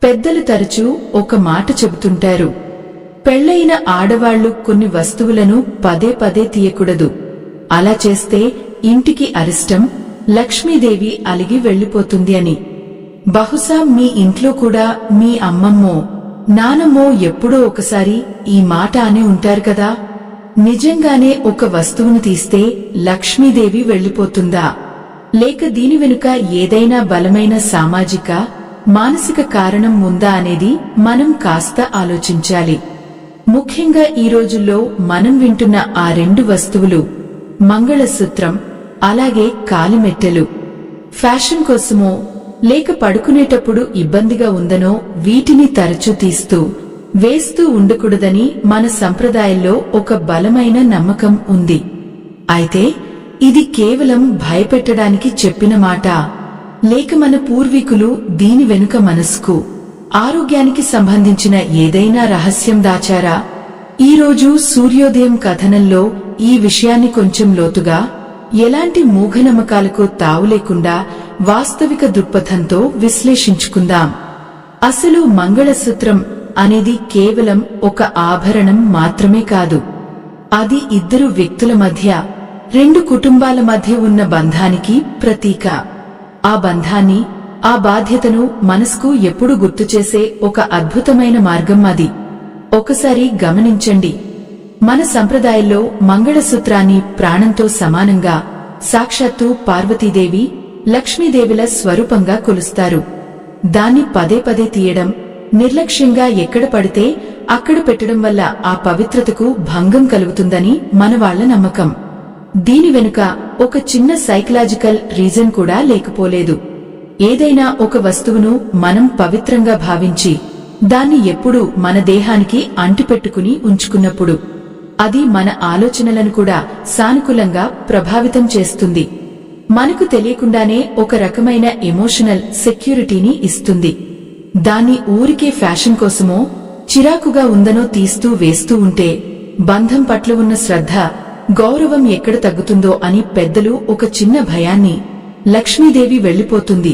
పెద్దలు తరచూ ఒక మాట చెబుతుంటారు. పెళ్లయిన ఆడవాళ్లు కొన్ని వస్తువులను పదే పదే తీయకూడదు. అలా చేస్తే ఇంటికి అరిష్టం, లక్ష్మీదేవి అలిగి వెళ్లిపోతుంది అని. బహుశా మీ ఇంట్లో కూడా మీ అమ్మమ్మో నానమ్మో ఎప్పుడో ఒకసారి ఈ మాట అని ఉంటారు కదా. నిజంగానే ఒక వస్తువును తీస్తే లక్ష్మీదేవి వెళ్లిపోతుందా, లేక దీని వెనుక ఏదైనా బలమైన సామాజిక మానసిక కారణం ఉందా అనేది మనం కాస్త ఆలోచించాలి. ముఖ్యంగా ఈ రోజుల్లో మనం వింటున్న ఆ రెండు వస్తువులు మంగళసూత్రం, అలాగే కాలిమెట్టెలు. ఫ్యాషన్ కోసమో లేక పడుకునేటప్పుడు ఇబ్బందిగా ఉందనో వీటిని తరచూ తీస్తూ వేస్తూ ఉండకూడదని మన సంప్రదాయంలో ఒక బలమైన నమ్మకం ఉంది. అయితే ఇది కేవలం భయపెట్టడానికి చెప్పిన మాట, లేక మన పూర్వీకులు దీని వెనుక మనసుకు ఆరోగ్యానికి సంబంధించిన ఏదైనా రహస్యం దాచారా? ఈరోజు సూర్యోదయం కథనంలో ఈ విషయాన్ని కొంచెం లోతుగా, ఎలాంటి మూఢనమ్మకాలకు తావు లేకుండా వాస్తవిక దృక్పథంతో విశ్లేషించుకుందాం. అసలు మంగళసూత్రం అనేది కేవలం ఒక ఆభరణం మాత్రమే కాదు. అది ఇద్దరు వ్యక్తుల మధ్య, రెండు కుటుంబాల మధ్య ఉన్న బంధానికి ప్రతీక. ఆ బంధాన్ని, ఆ బాధ్యతను మనసుకు ఎప్పుడు గుర్తుచేసే ఒక అద్భుతమైన మార్గం అది. ఒకసారి గమనించండి, మన సంప్రదాయంలో మంగళసూత్రాన్ని ప్రాణంతో సమానంగా, సాక్షాత్తు పార్వతీదేవి, లక్ష్మీదేవిల స్వరూపంగా కొలుస్తారు. దాన్ని పదే పదే తీయడం, నిర్లక్ష్యంగా ఎక్కడ పడితే అక్కడ పెట్టడం వల్ల ఆ పవిత్రతకు భంగం కలుగుతుందని మనవాళ్ల నమ్మకం. దీని వెనుక ఒక చిన్న సైకలాజికల్ రీజన్ కూడా లేకపోలేదు. ఏదైనా ఒక వస్తువును మనం పవిత్రంగా భావించి దాన్ని ఎప్పుడూ మన దేహానికి అంటిపెట్టుకుని ఉంచుకున్నప్పుడు అది మన ఆలోచనలను కూడా సానుకూలంగా ప్రభావితం చేస్తుంది. మనకు తెలియకుండానే ఒక రకమైన ఎమోషనల్ సెక్యూరిటీని ఇస్తుంది. దాన్ని ఊరికే ఫ్యాషన్ కోసమో చిరాకుగా ఉందనో తీస్తూ వేస్తూ ఉంటే బంధం పట్ల ఉన్న శ్రద్ధ, గౌరవం ఎక్కడ తగ్గుతుందో అని పెద్దలు ఒక చిన్న భయాన్ని లక్ష్మీదేవి వెళ్లిపోతుంది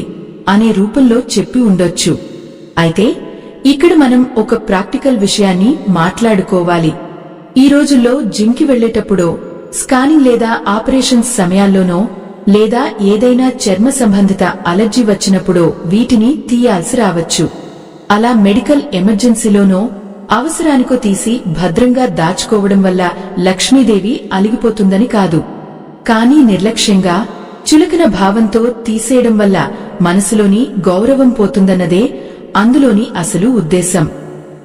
అనే రూపంలో చెప్పి ఉండొచ్చు. అయితే ఇక్కడ మనం ఒక ప్రాక్టికల్ విషయాన్ని మాట్లాడుకోవాలి. ఈ రోజుల్లో జిమ్కి వెళ్లేటప్పుడో, స్కానింగ్ లేదా ఆపరేషన్స్ సమయాల్లోనో, లేదా ఏదైనా చర్మ సంబంధిత అలర్జీ వచ్చినప్పుడో వీటిని తీయాల్సి రావచ్చు. అలా మెడికల్ ఎమర్జెన్సీలోనో అవసరానికో తీసి భద్రంగా దాచుకోవడం వల్ల లక్ష్మీదేవి అలిగిపోతుందని కాదు. కానీ నిర్లక్ష్యంగా, చులకన భావంతో తీసేయడం వల్ల మనసులోని గౌరవం పోతుందన్నదే అందులోని అసలు ఉద్దేశం.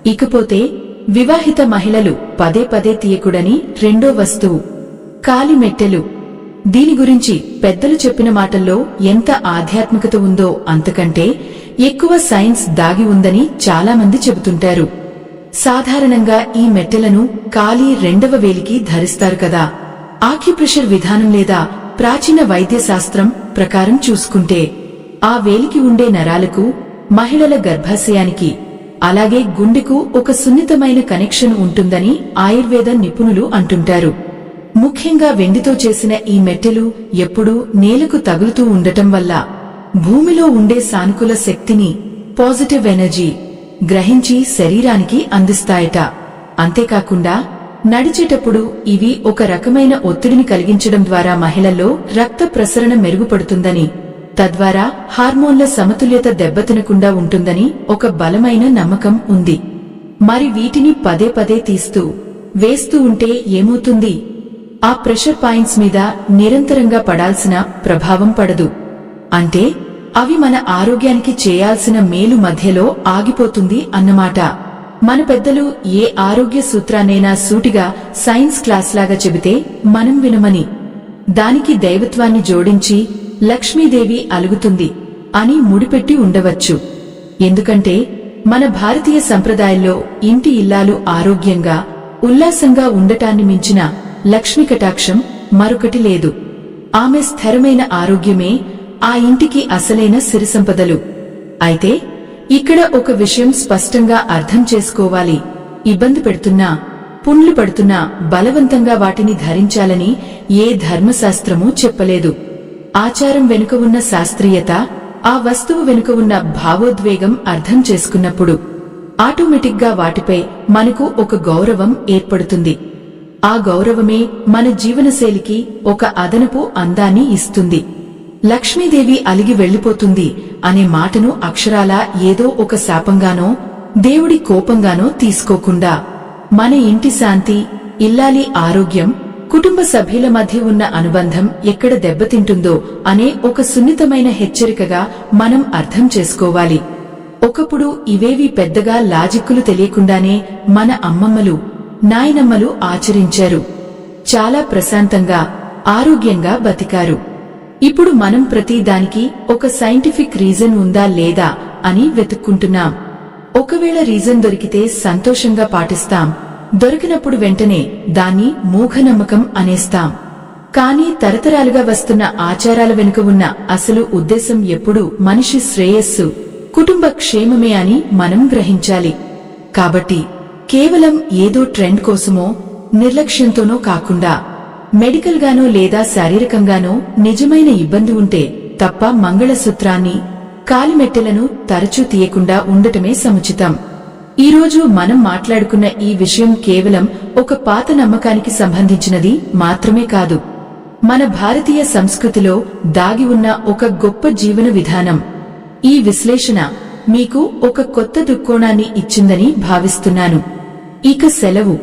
ఇకపోతే వివాహిత మహిళలు పదే పదే తీయకూడని రెండో వస్తువు కాలిమెట్టెలు. దీని గురించి పెద్దలు చెప్పిన మాటల్లో ఎంత ఆధ్యాత్మికత ఉందో అంతకంటే ఎక్కువ సైన్స్ దాగి ఉందని చాలామంది చెబుతుంటారు. సాధారణంగా ఈ మెట్టెలను కాలి రెండవ వేలికి ధరిస్తారు కదా. ఆక్యుప్రెషర్ విధానం లేదా ప్రాచీన వైద్య శాస్త్రం ప్రకారం చూసుకుంటే ఆ వేలికి ఉండే నరాలకు, మహిళల గర్భాశయానికి, అలాగే గుండెకు ఒక సున్నితమైన కనెక్షన్ ఉంటుందని ఆయుర్వేద నిపుణులు అంటుంటారు. ముఖ్యంగా వెండితో చేసిన ఈ మెట్టెలు ఎప్పుడూ నేలకు తగులుతూ ఉండటం వల్ల భూమిలో ఉండే సానుకూల శక్తిని, పాజిటివ్ ఎనర్జీ గ్రహించి శరీరానికి అందిస్తాయట. అంతేకాకుండా నడిచేటప్పుడు ఇవి ఒక రకమైన ఒత్తిడిని కలిగించడం ద్వారా మహిళల్లో రక్త ప్రసరణ మెరుగుపడుతుందని, తద్వారా హార్మోన్ల సమతుల్యత దెబ్బతినకుండా ఉంటుందని ఒక బలమైన నమ్మకం ఉంది. మరి వీటిని పదే పదే తీస్తూ వేస్తూ ఉంటే ఏమవుతుంది? ఆ ప్రెషర్ పాయింట్స్ మీద నిరంతరంగా పడాల్సిన ప్రభావం పడదు. అంటే అవి మన ఆరోగ్యానికి చేయాల్సిన మేలు మధ్యలో ఆగిపోతుంది అన్నమాట. మన పెద్దలు ఏ ఆరోగ్య సూత్రాన్నైనా సూటిగా సైన్స్ క్లాస్ లాగా చెబితే మనం వినమని, దానికి దైవత్వాన్ని జోడించి లక్ష్మీదేవి అలుగుతుంది అని ముడిపెట్టి ఉండవచ్చు. ఎందుకంటే మన భారతీయ సంప్రదాయంలో ఇంటి ఇల్లాలు ఆరోగ్యంగా, ఉల్లాసంగా ఉండటాన్ని మించిన లక్ష్మీ కటాక్షం మరొకటి లేదు. ఆమె స్థిరమైన ఆరోగ్యమే ఆ ఇంటికి అసలైన సిరిసంపదలు. అయితే ఇక్కడ ఒక విషయం స్పష్టంగా అర్థం చేసుకోవాలి. ఇబ్బంది పెడుతున్నా, పుండ్లు పడుతున్నా బలవంతంగా వాటిని ధరించాలని ఏ ధర్మశాస్త్రమూ చెప్పలేదు. ఆచారం వెనుక ఉన్న శాస్త్రీయత, ఆ వస్తువు వెనుక ఉన్న భావోద్వేగం అర్థం చేసుకున్నప్పుడు ఆటోమేటిక్గా వాటిపై మనకు ఒక గౌరవం ఏర్పడుతుంది. ఆ గౌరవమే మన జీవనశైలికి ఒక అదనపు అందాన్ని ఇస్తుంది. లక్ష్మీదేవి అలిగి వెళ్లిపోతుంది అనే మాటను అక్షరాలా ఏదో ఒక శాపంగానో దేవుడి కోపంగానో తీసుకోకుండా మన ఇంటి శాంతి, ఇల్లాలి ఆరోగ్యం, కుటుంబ సభ్యుల మధ్య ఉన్న అనుబంధం ఎక్కడ దెబ్బతింటుందో అనే ఒక సున్నితమైన హెచ్చరికగా మనం అర్థం చేసుకోవాలి. ఒకప్పుడు ఇవేవి పెద్దగా లాజిక్కులు తెలియకుండానే మన అమ్మమ్మలు, నాయనమ్మలు ఆచరించారు. చాలా ప్రశాంతంగా, ఆరోగ్యంగా బతికారు. ఇప్పుడు మనం ప్రతి దానికి ఒక సైంటిఫిక్ రీజన్ ఉందా లేదా అని వెతుక్కుంటున్నాం. ఒకవేళ రీజన్ దొరికితే సంతోషంగా పాటిస్తాం, దొరికినప్పుడు వెంటనే దాన్ని మూఢనమ్మకం అనేస్తాం. కానీ తరతరాలుగా వస్తున్న ఆచారాల వెనుక ఉన్న అసలు ఉద్దేశం ఎప్పుడూ మనిషి శ్రేయస్సు, కుటుంబ క్షేమమే అని మనం గ్రహించాలి. కాబట్టి కేవలం ఏదో ట్రెండ్ కోసమో నిర్లక్ష్యంతోనో కాకుండా మెడికల్ గానో లేదా శారీరకంగానో నిజమైన ఇబ్బంది ఉంటే తప్ప మంగళసూత్రాన్ని, కాలిమెట్టెలను తరచూ తీయకుండా ఉండటమే సముచితం. ఈరోజు మనం మాట్లాడుకున్న ఈ విషయం కేవలం ఒక పాత నమ్మకానికి సంబంధించినది మాత్రమే కాదు. మన భారతీయ సంస్కృతిలో దాగి ఉన్న ఒక గొప్ప జీవన విధానం. ఈ విశ్లేషణ మీకు ఒక కొత్త దృక్కోణాన్ని ఇచ్చిందని భావిస్తున్నాను. ఇక సెలవు.